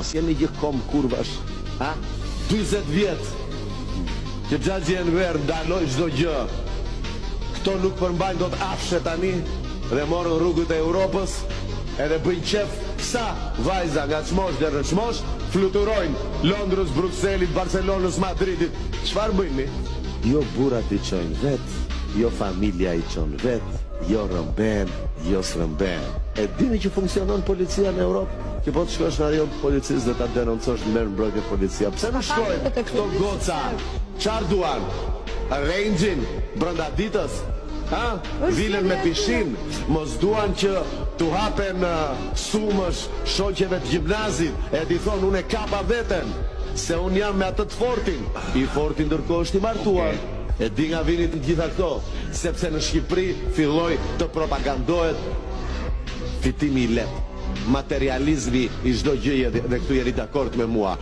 Mos jeni gjë kom kurvash. 20 vjet që Xhaxhi Enver ndaloi çdo gjë. Këto nuk përmbajnë dot afshe tani dhe morën rrugët e Europës edhe bëjnë qef sa vajza nga çmosh dhe rëçmosh fluturojnë Londrës, Brukselit, Barcelonës, Madridit. Çfarë bëjnë? Jo burrat i çojnë vet, jo familja i çon vet, jo rëmben, jo s'rëmben. E dini që funksionon policia në Europë? Që po të shkosh në ajo policisë dhe ta denoncosh në merë mbrojtje policia. Pse në shkojnë këto goca? Qarë duan? Range-in brenda ditës? Vilën me pishin? Mos duan që t'u hapen sumësh shoqeve të gjimnazit e t'i thonë unë e kapa veten se unë jam me atë të fortin. I fortin ndërkohë është i martuar. E di nga vinit në gjitha këto, sepse në Shqipëri filloi të propagandohet fitimi i lehtë, materializmi i çdo gjëje dhe këtu jeni dakord me mua.